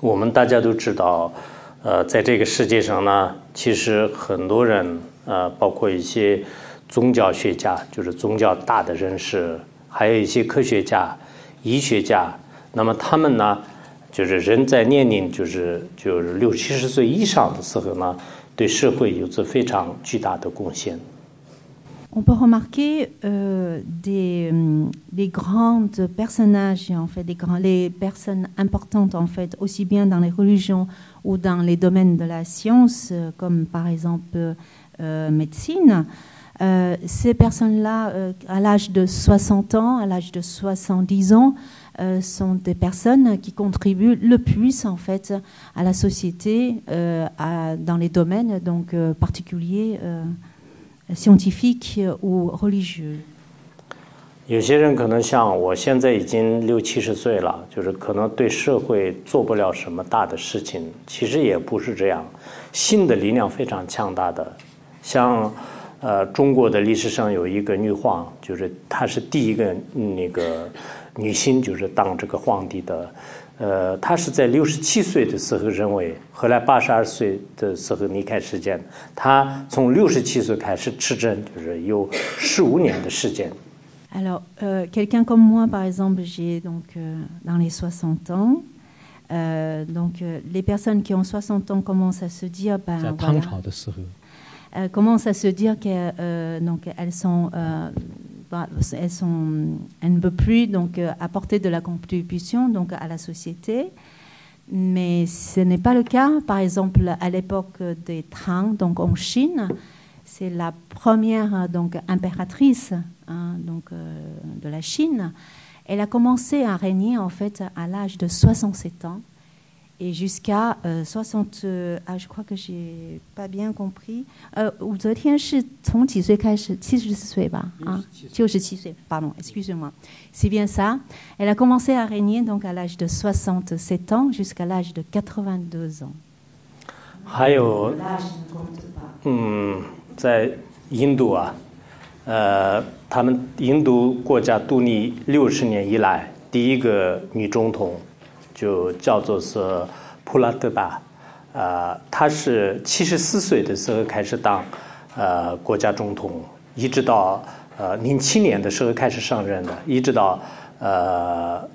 我们大家都知道，在这个世界上呢，其实很多人，包括一些宗教学家，就是宗教大的人士，还有一些科学家、医学家，那么他们呢，就是人在年龄就是60-70岁以上的时候呢，对社会有着非常巨大的贡献。On peut remarquer les grands personnages, en fait, les personnes importantes, en fait, aussi bien dans les religions ou dans les domaines de la science, comme par exemple médecine. Ces personnes-là, à l'âge de 60 ans, à l'âge de 70 ans, sont des personnes qui contribuent le plus, en fait, à la société, dans les domaines donc, particuliers. Scientifique ou religieux. 有些人可能像我现在已经60-70岁了，就是可能对社会做不了什么大的事情，其实也不是这样，性的力量非常强大的。像中国的历史上有一个女皇，就是她是第一个那个女性，就是当这个皇帝的。他是在67岁的时候认为，后来82岁的时候离开世间。他从67岁开始持政，就是有15年的时间。Alors, quelqu'un comme moi, par exemple, j'ai donc dans les 60 ans. Donc, les personnes qui ont 60 ans commencent à se dire, ben voilà, commencent à se dire que donc elles ne peuvent plus donc apporter de la contribution donc à la société, mais ce n'est pas le cas. Par exemple, à l'époque des Tang, donc en Chine, c'est la première donc impératrice donc de la Chine. Elle a commencé à régner en fait à l'âge de 67 ans. Et jusqu'à 60 je crois que j'ai pas bien compris. 武则天是从几岁开始？70岁吧？啊，67岁。Pardon, excusez-moi. C'est bien ça. Elle a commencé à régner donc à l'âge de 67 ans jusqu'à l'âge de 82 ans. 还有，在印度啊，他们印度国家独立60年以来，第一个女总统。就叫做是普拉德达，他是74岁的时候开始当国家总统，一直到07年的时候开始上任的，一直到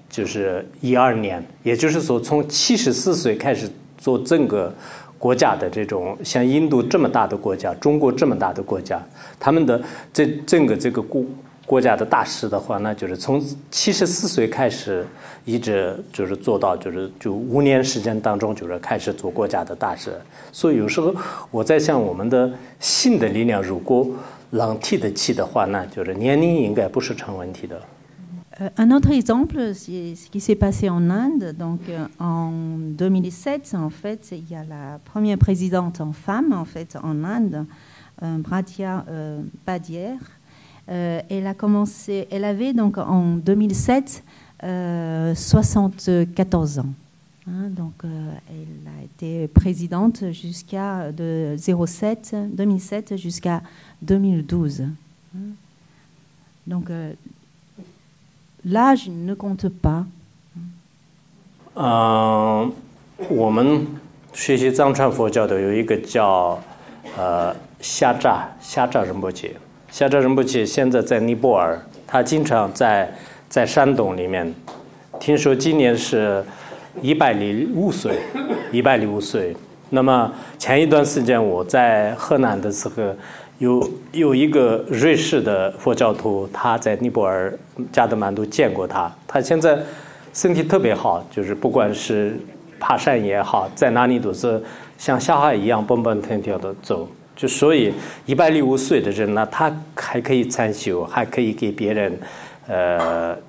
就是12年，也就是说从74岁开始做整个国家的这种像印度这么大的国家，中国这么大的国家，他们的整个这个国家的大事的话呢，就是从74岁开始，一直就是做到就5年时间当中，就是开始做国家的大事。所以有时候我在想，我们的性的力量如果能替得起的话呢，就是年龄应该不是成问题的。Un autre exemple, c'est ce qui s'est passé en Inde. Donc, en 2007, en fait, il y a la première présidente en femme, en fait, en Inde, Bhatia Badier. Elle a commencé, elle avait donc en 2007 74 ans. Donc, elle a été présidente jusqu'à 2007 jusqu'à 2012. Donc, l'âge ne compte pas. 我们学习藏传佛教的有一个叫夏扎仁波切。夏扎仁波切现在在尼泊尔，他经常在山洞里面。听说今年是105岁。那么前一段时间我在河南的时候，有一个瑞士的佛教徒，他在尼泊尔加德满都见过他。他现在身体特别好，就是不管是爬山也好，在哪里都是像小孩一样蹦蹦跳跳的走。就所以105岁的人呢，他还可以参修，还可以给别人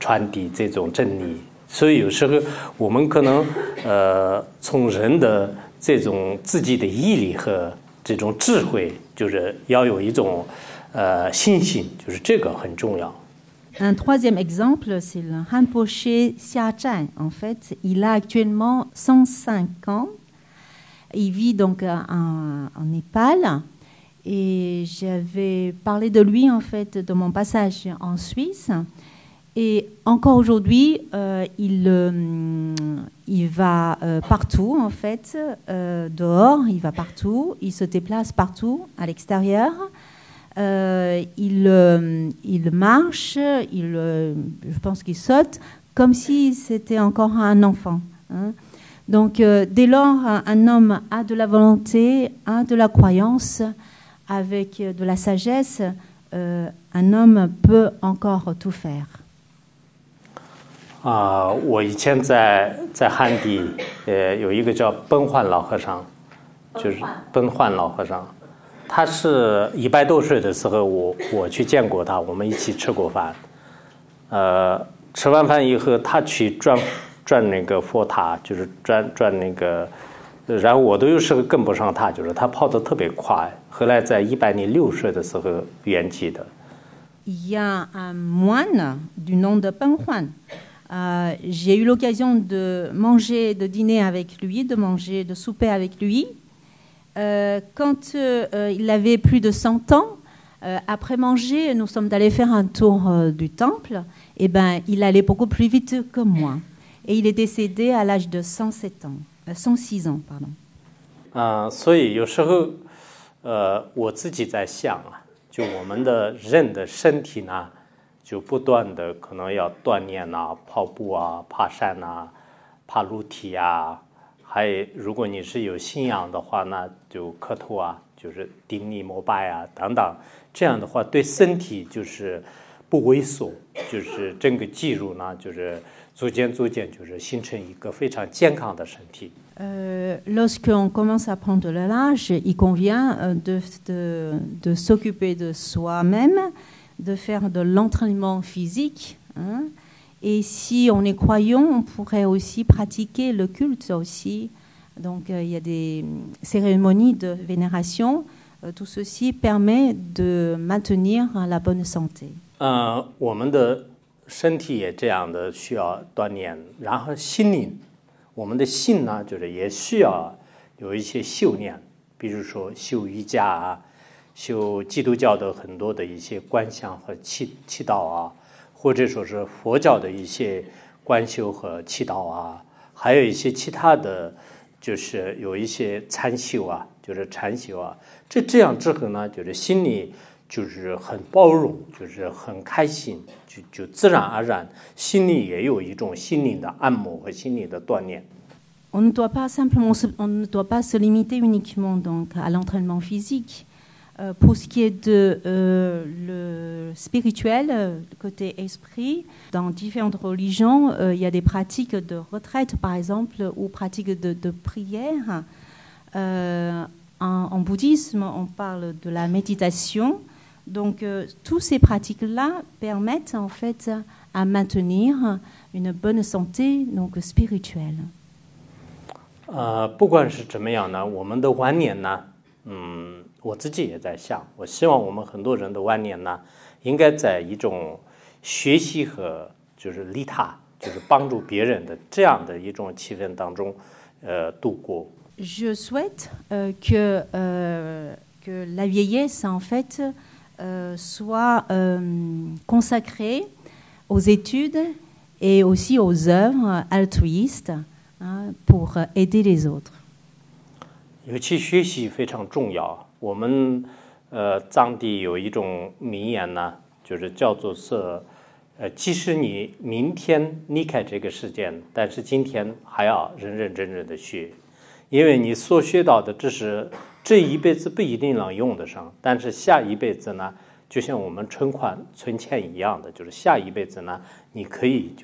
传递这种真理。所以有时候我们可能从人的这种自己的毅力和这种智慧，就是要有一种信心，就是这个很重要。Un troisième exemple, c'est le Rinpoche Siachen. En fait, il a actuellement 105 ans. Il vit donc en Népal. Et j'avais parlé de lui, en fait, de mon passage en Suisse. Et encore aujourd'hui, il va partout, en fait, dehors, il va partout, il se déplace partout, à l'extérieur. Il marche, je pense qu'il saute, comme si c'était encore un enfant. Hein. Donc, dès lors, un homme a de la volonté, a de la croyance, avec de la sagesse, un homme peut encore tout faire. 我以前在汉地，有一个叫奔焕老和尚，就是奔焕老和尚，他是100多岁的时候，我去见过他，我们一起吃过饭。吃完饭以后，他去转那个佛塔，就是转那个，然后我都有时候跟不上他，就是他跑得特别快。后来在106岁的时候圆寂的。Il y a un moine du nom de Peng Huan. J'ai eu l'occasion de manger, de dîner avec lui, de souper avec lui. Quand il avait plus de 100 ans, après manger, nous sommes allés faire un tour du temple. Et ben, il allait beaucoup plus vite que moi. Et il est décédé à l'âge de 106 ans, pardon. 所以有时候，我自己在想啊，就我们的人的身体呢。就不断的可能要锻炼啊，跑步啊，爬山啊，爬楼梯啊，还有如果你是有信仰的话呢，就磕头啊，就是顶礼膜拜啊等等，这样的话对身体就是不萎缩，就是整个肌肉呢就是逐渐就是形成一个非常健康的身体。Lorsqu'on commence à prendre de l'âge, il convient de s'occuper de soi-même, de faire de l'entraînement physique. Hein. Et si on est croyant, on pourrait aussi pratiquer le culte aussi. Donc, il y a des cérémonies de vénération. Tout ceci permet de maintenir la bonne santé. 我们的身体也这样的需要锻炼，然后心灵，我们的心呢，就是也需要有一些修炼，比如说修瑜伽啊。修基督教的很多的一些观想和祈祷啊，或者说是佛教的一些观修和祈祷啊，还有一些其他的，就是有一些禅修啊，就是禅修啊。这样之后呢，就是心里就是很包容，就是很开心，就自然而然，心里也有一种心灵的按摩和心灵的锻炼。On ne doit pas se limiter uniquement donc à l'entraînement physique. Pour ce qui est de le spirituel, le côté esprit, dans différentes religions, il y a des pratiques de retraite, par exemple, ou pratiques de prière. En bouddhisme, on parle de la méditation. Donc, toutes ces pratiques-là permettent en fait à maintenir une bonne santé donc spirituelle. 不管是怎么样呢，我们的晚年呢，我自己也在想，我希望我们很多人的晚年呢，应该在一种学习和就是利他，就是帮助别人的这样的一种气氛当中，度过。Je souhaite que la vieillesse en fait soit consacrée aux études et aussi aux œuvres altruistes pour aider les autres. 尤其学习非常重要。我们藏地有一种名言呢，就是叫做是，即使你明天离开这个世界，但是今天还要认认真真的学，因为你所学到的知识，这一辈子不一定能用得上，但是下一辈子呢，就像我们存钱一样的，就是下一辈子呢，你可以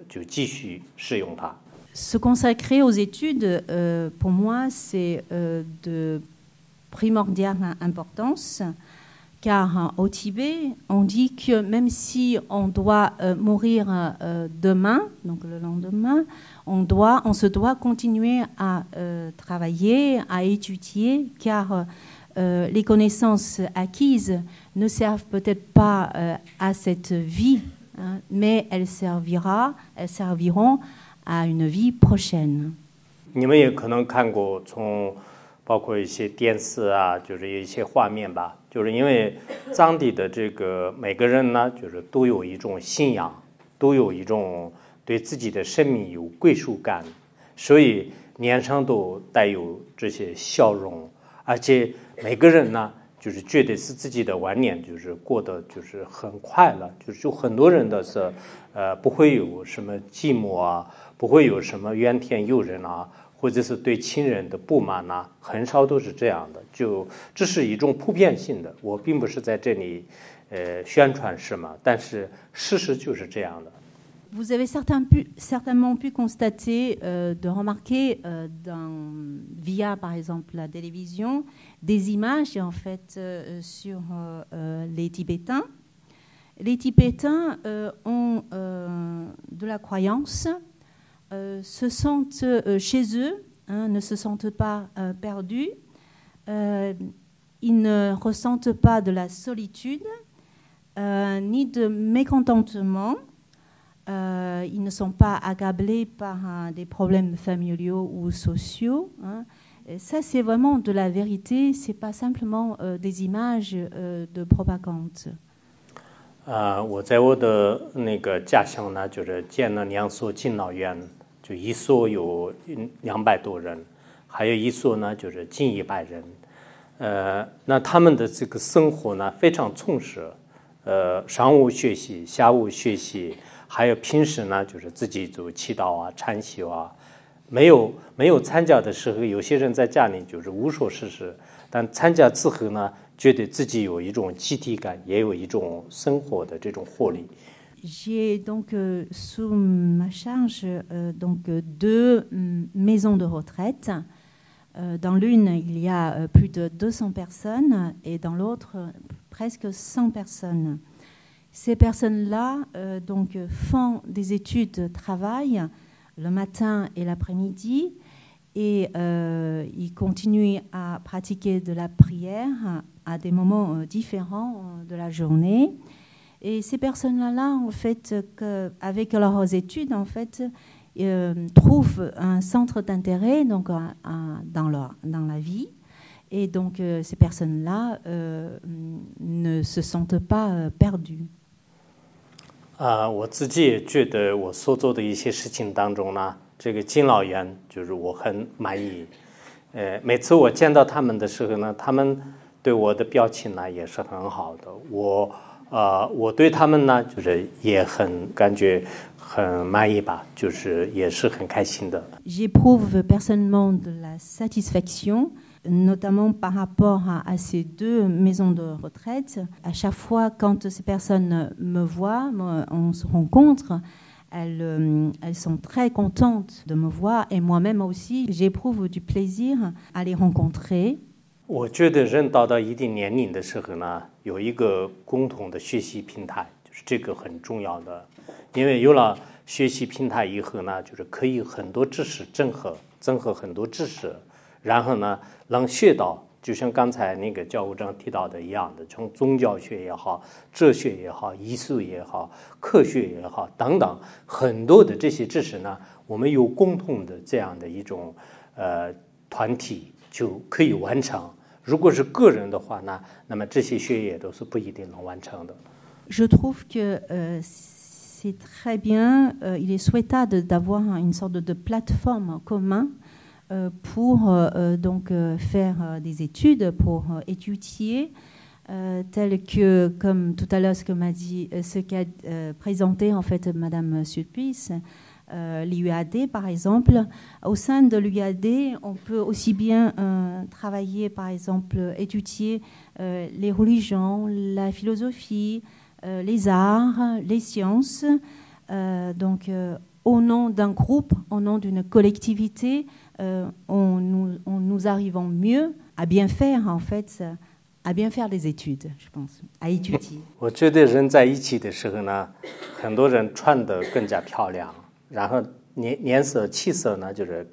就继续使用它。Se consacrer aux études, pour moi, c'est de primordiale importance, car au Tibet, on dit que même si on doit mourir demain, donc le lendemain, on se doit continuer à travailler, à étudier, car les connaissances acquises ne servent peut-être pas à cette vie, hein, mais elles serviront à une vie prochaine. 你们也可能看过，包括一些电视啊，就是有一些画面吧，就是因为藏地的这个每个人呢，就是都有一种信仰，都有一种对自己的生命有归属感，所以脸上都带有这些笑容，而且每个人呢，就是觉得是自己的晚年就是过得就是很快乐，就很多人的是不会有什么寂寞啊，不会有什么怨天尤人啊，或者是对亲人的不满啊，很少都是这样的，就这是一种普遍性的。我并不是在这里宣传什么，但是事实就是这样的。Vous avez certainement pu constater, de remarquer via par exemple la télévision des images en fait sur les Tibétains. Les Tibétains ont de la croyance, se sentent chez eux, ne se sentent pas perdus, ils ne ressentent pas de la solitude ni de mécontentement. Ils ne sont pas accablés par des problèmes familiaux ou sociaux. Et ça, c'est vraiment de la vérité, ce n'est pas simplement des images de propagande. 我在我的那个家乡呢，就是建了2所敬老院，就一所有200多人，还有一所呢就是近100人。那他们的这个生活呢非常充实，上午学习，下午学习。还有平时呢，就是自己做祈祷啊、禅修啊，没有参加的时候，有些人在家里就是无所事事，但参加之后呢，觉得自己有一种集体感，也有一种生活的这种活力。J'ai donc sous ma charge donc 2 maisons de retraite. Dans l'une, il y a plus de 200 personnes et dans l'autre, presque 100 personnes. Ces personnes-là donc font des études, travaillent le matin et l'après-midi et ils continuent à pratiquer de la prière à des moments différents de la journée. Et ces personnes-là, en fait, avec leurs études, en fait, trouvent un centre d'intérêt donc dans la vie. Et donc ces personnes-là ne se sentent pas perdues. 我自己也觉得我所做的一些事情当中呢，这个敬老院就是我很满意。每次我见到他们的时候呢，他们对我的表情呢也是很好的。我对他们呢就是也很感觉很满意吧，就是也是很开心的。J'éprouve personnellement de la satisfaction, notamment par rapport à ces 2 maisons de retraite. À chaque fois, quand ces personnes me voient, on se rencontre, elles sont très contentes de me voir et moi-même aussi, j'éprouve du plaisir à les rencontrer. 我觉得人到一定年龄的时候呢，有一个共同的学习平台，就是这个很重要的。因为有了学习平台以后呢，就是可以很多知识整合很多知识，然后呢能学到，就像刚才那个教务长提到的一样的，从宗教学也好，哲学也好，艺术也好，科学也好等等，很多的这些知识呢，我们有共同的这样的一种团体就可以完成。如果是个人的话呢，那么这些学业都是不一定能完成的。Je trouve que c'est très bien, il est souhaitable d'avoir une sorte de plateforme commune pour donc faire des études, pour étudier, tel que, comme tout à l'heure ce qu'a présenté en fait Madame Sulpice, l'UAD par exemple. Au sein de l'UAD, on peut aussi bien travailler, par exemple, étudier les religions, la philosophie, les arts, les sciences. Donc, au nom d'un groupe, au nom d'une collectivité, nous arrivons mieux à bien faire, en fait, à bien faire les études, je pense, à étudier. 我觉得人在一起的时候呢，很多人穿得更加漂亮。然后颜色气色呢，就是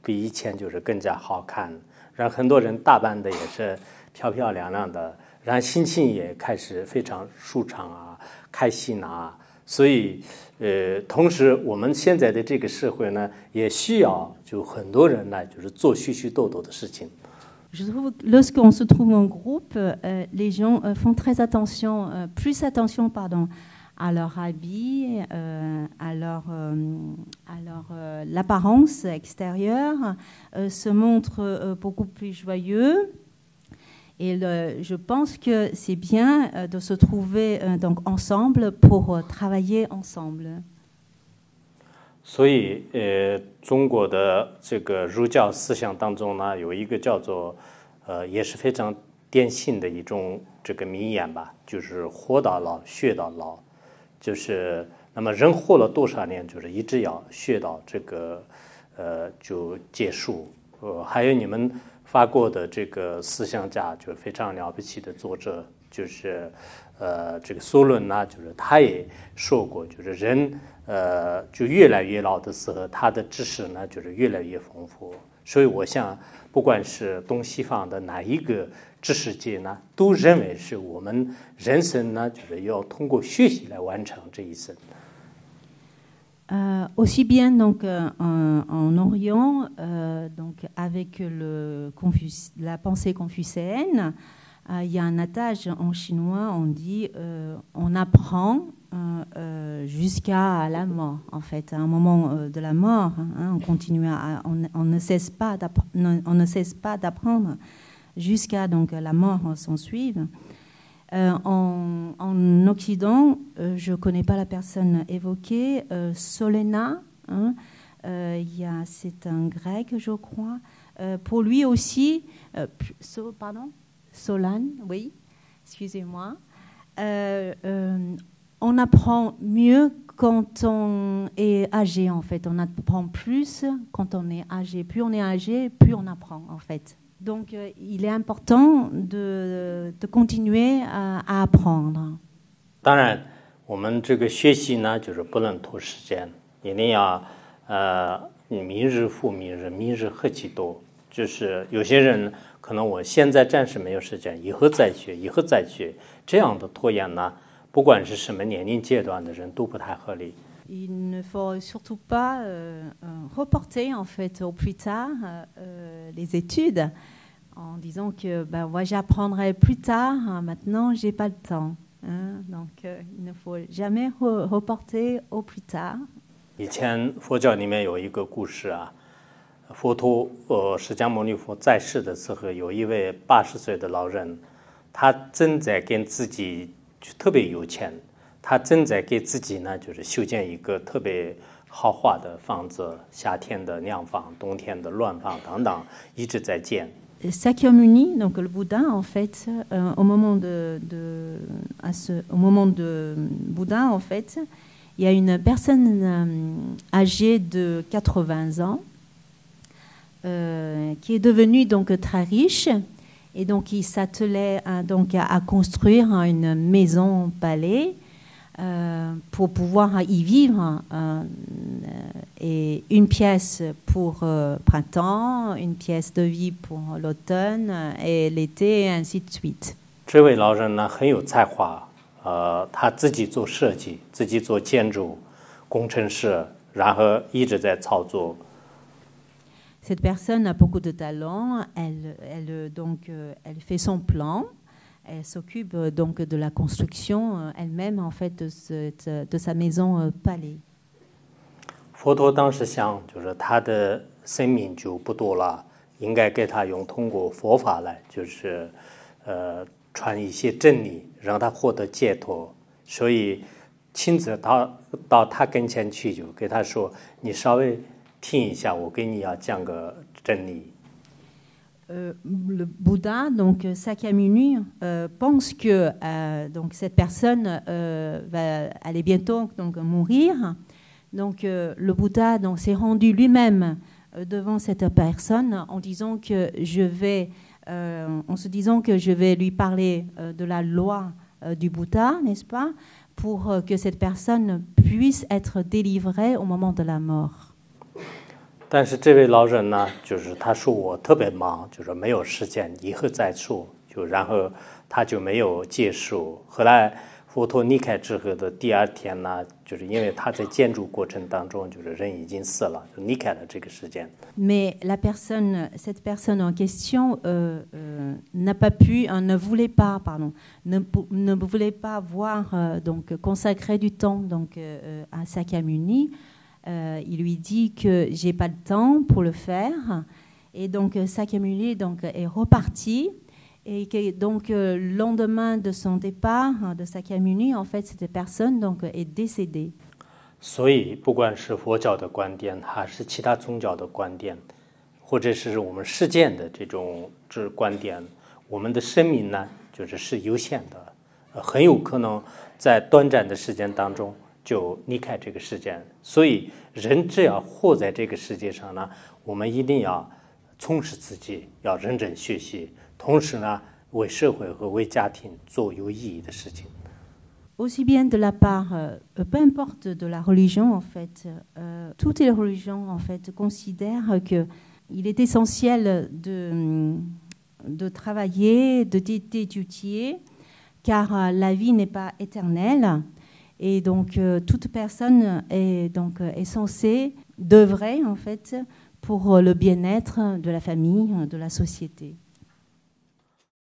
比以前就是更加好看，然后很多人打扮的也是漂漂亮亮的，然后心情也开始非常舒畅啊，开心啊。所以同时我们现在的这个社会呢，也需要就很多人来就是做许许多多的事情。Je trouve que lorsqu'on se trouve en groupe, les gens font très attention, plus attention, à leur habit, l'apparence extérieure, se montrent beaucoup plus joyeux. Et je pense que c'est bien de se trouver donc ensemble pour travailler ensemble. 所以，中国的这个儒教思想当中呢，有一个叫做，也是非常典型的一种这个名言吧，就是活到老，学到老，就是那么人活了多少年，就是一直要学到这个，就结束。还有你们法国的这个思想家，就是非常了不起的作者，就是这个梭伦呢，就是他也说过，就是人。就越来越老的时候，他的知识呢就是越来越丰富。所以我想，不管是东西方的哪一个知识界呢，都认为是我们人生呢，就是要通过学习来完成这一生。Aussi bien donc en Orient, donc avec la pensée confucéenne, il y a un adage en chinois, on dit on apprend jusqu'à la mort, en fait. À un moment de la mort, on continue on ne cesse pas d'apprendre jusqu'à donc la mort s'en suive. En Occident, je ne connais pas la personne évoquée, Solena, c'est un grec, je crois. Pour lui aussi, Solane, oui, excusez-moi. On apprend mieux quand on est âgé, en fait. On apprend plus quand on est âgé. Plus on est âgé, plus on apprend, en fait. Donc, il est important de continuer à apprendre. 当然，我们这个学习呢，就是不能拖时间，一定要明日复明日，明日何其多。就是有些人可能我现在暂时没有时间，以后再学，以后再学，这样的拖延呢。不管是什么年龄阶段的人都不太合理。Il ne faut surtout pas reporter en fait au plus tard les études en disant que moi j'apprendrai plus tard, maintenant j'ai pas le temps. Donc il ne faut jamais reporter au plus tard. 以前佛教里面有一个故事啊，佛陀释迦牟尼佛在世的时候，有一位80岁的老人，他正在跟自己。就特别有钱，他正在给自己呢，就是修建一个特别豪华的房子，夏天的凉房，冬天的暖房等等，一直在建。Sakyamuni, donc le Bouddha, en fait, au moment de Bouddha, en fait, il y a une personne âgée de 80 ans qui est devenue donc très riche. Et donc, il s'attelait à construire une maison-palais pour pouvoir y vivre. Et une pièce pour printemps, une pièce de vie pour l'automne et l'été, et ainsi de suite. 这位老人呢很有才华，他自己做设计，自己做建筑，工程师，然后一直在操作。Cette personne a beaucoup de talent, elle fait son plan, elle s'occupe donc de la construction elle-même en fait de sa maison palais. 佛陀当时想，就是他的生命就不多了，应该给他通过佛法来，就是传一些真理，让他获得解脱。所以亲自到他跟前去，就给他说：“你稍微。” 听一下，我给你要讲个真理。Le Bouddha, donc Sakyamuni, pense que donc cette personne va aller bientôt donc mourir. Donc le Bouddha donc s'est rendu lui-même devant cette personne en disant que en se disant que je vais lui parler de la loi du Bouddha, n'est-ce pas, pour que cette personne puisse être délivrée au moment de la mort. 但是这位老人呢，就是他说我特别忙，就是没有时间，以后再说。就然后他就没有结束。后来佛陀离开之后的第二天呢，就是因为他在建筑过程当中，就是人已经死了，就离开了这个世间。Mais cette personne en question n'a pas pu, ne voulait pas, ne voulait pas voir donc consacrer du temps donc à Sakyamuni. Il lui dit que j'ai pas le temps pour le faire, et donc Sakyamuni donc est reparti. Et que, donc, le lendemain de son départ de Sakyamuni, en fait, cette personne donc, est décédée. 所以，不管是佛教的观点，还是其他宗教的观点，或者是我们世间的这种观点，我们的生命呢，是有限的，很有可能在短暂的时间当中就离开这个世间。所以，人只要活在这个世界上呢，我们一定要充实自己，要认真学习。同时呢，为社会和为家庭做有意义的事情。Aussi bien de la part, peu importe de la religion en fait, toutes les religions en fait considèrent que il est essentiel de travailler, d'étudier, car la vie n'est pas éternelle, et donc toute personne est censée d'œuvrer en fait pour le bien-être de la famille, de la société.